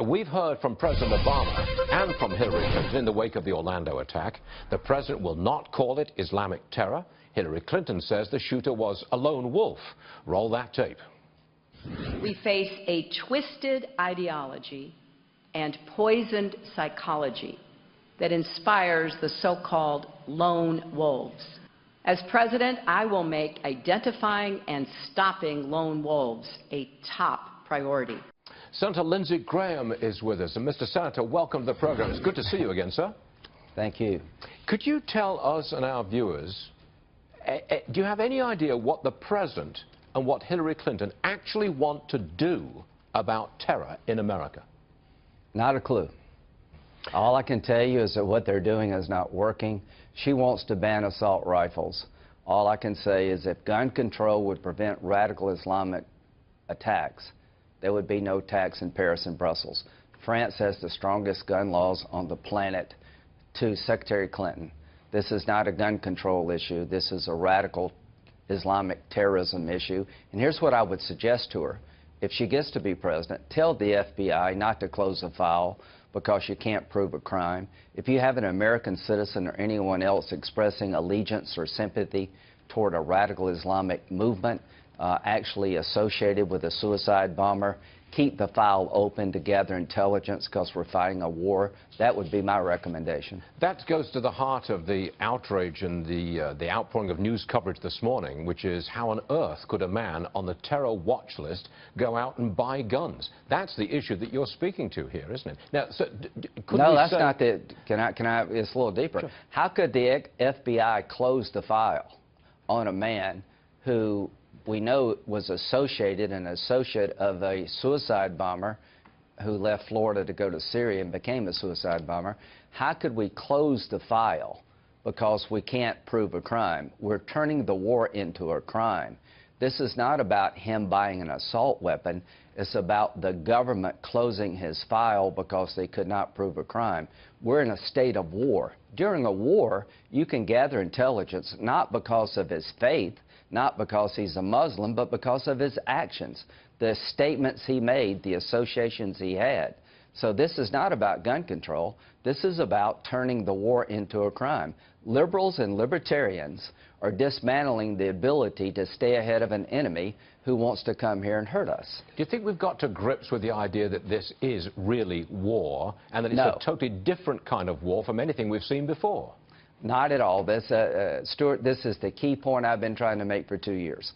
we've heard from President Obama and from Hillary Clinton in the wake of the Orlando attack. The president will not call it Islamic terror. Hillary Clinton says the shooter was a lone wolf. Roll that tape. We face a twisted ideology and poisoned psychology that inspires the so-called lone wolves. As president, I will make identifying and stopping lone wolves a top priority. Senator Lindsey Graham is with us. And Mr. Senator, welcome to the program. It's good to see you again, sir. Thank you. Could you tell us and our viewers, do you have any idea what the president and what Hillary Clinton actually want to do about terror in America? Not a clue. All I can tell you is that what they're doing is not working. She wants to ban assault rifles. All I can say is if gun control would prevent radical Islamic attacks, there would be no attacks in Paris and Brussels. France has the strongest gun laws on the planet. To Secretary Clinton, this is not a gun control issue. This is a radical Islamic terrorism issue. And here's what I would suggest to her. If she gets to be president, tell the FBI not to close the file because you can't prove a crime. If you have an American citizen or anyone else expressing allegiance or sympathy toward a radical Islamic movement actually associated with a suicide bomber, keep the file open to gather intelligence because we're fighting a war. That would be my recommendation. That goes to the heart of the outrage and the outpouring of news coverage this morning, which is how on earth could a man on the terror watch list go out and buy guns? That's the issue that you're speaking to here, isn't it? Now, so, no, that's not the... Can I... It's a little deeper. Sure. How could the FBI close the file on a man who we know was associated, an associate of a suicide bomber who left Florida to go to Syria and became a suicide bomber? How could we close the file because we can't prove a crime? We're turning the war into a crime. This is not about him buying an assault weapon. It's about the government closing his file because they could not prove a crime. We're in a state of war. During a war, you can gather intelligence not because of his faith, not because he's a Muslim, but because of his actions, the statements he made, the associations he had. So this is not about gun control. This is about turning the war into a crime. Liberals and libertarians are dismantling the ability to stay ahead of an enemy who wants to come here and hurt us. Do you think we've got to grips with the idea that this is really war and that it's No. a totally different kind of war from anything we've seen before? Not at all. Stuart, this is the key point I've been trying to make for 2 years.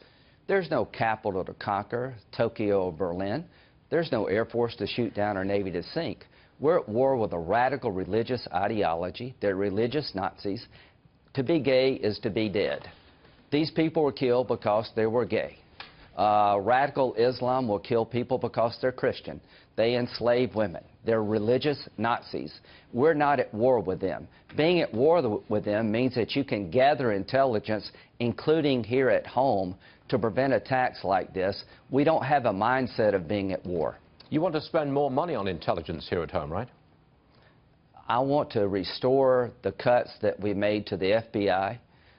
There's no capital to conquer, Tokyo or Berlin. There's no Air Force to shoot down or Navy to sink. We're at war with a radical religious ideology. They're religious Nazis. To be gay is to be dead. These people were killed because they were gay. Radical Islam will kill people because they're Christian. They enslave women. They're religious Nazis. We're not at war with them. Being at war with them means that you can gather intelligence, including here at home, to prevent attacks like this. We don't have a mindset of being at war. You want to spend more money on intelligence here at home, right? I want to restore the cuts that we made to the FBI.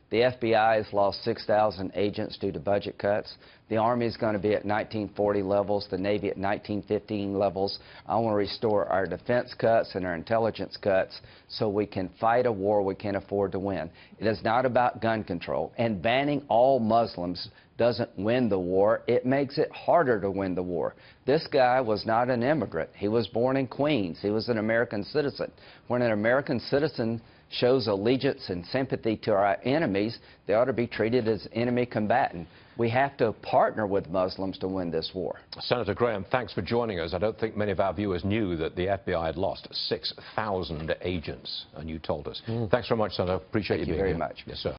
The FBI has lost 6,000 agents due to budget cuts. The Army is going to be at 1940 levels, the Navy at 1915 levels. I want to restore our defense cuts and our intelligence cuts so we can fight a war we can't afford to win. It is not about gun control. And banning all Muslims doesn't win the war. It makes it harder to win the war. This guy was not an immigrant. He was born in Queens. He was an American citizen. When an American citizen shows allegiance and sympathy to our enemies, they ought to be treated as enemy combatant. We have to partner with Muslims to win this war. Senator Graham, thanks for joining us. I don't think many of our viewers knew that the FBI had lost 6,000 agents, and you told us. Thanks very much, Senator. Appreciate you being here. Thank you very much. Yes, sir.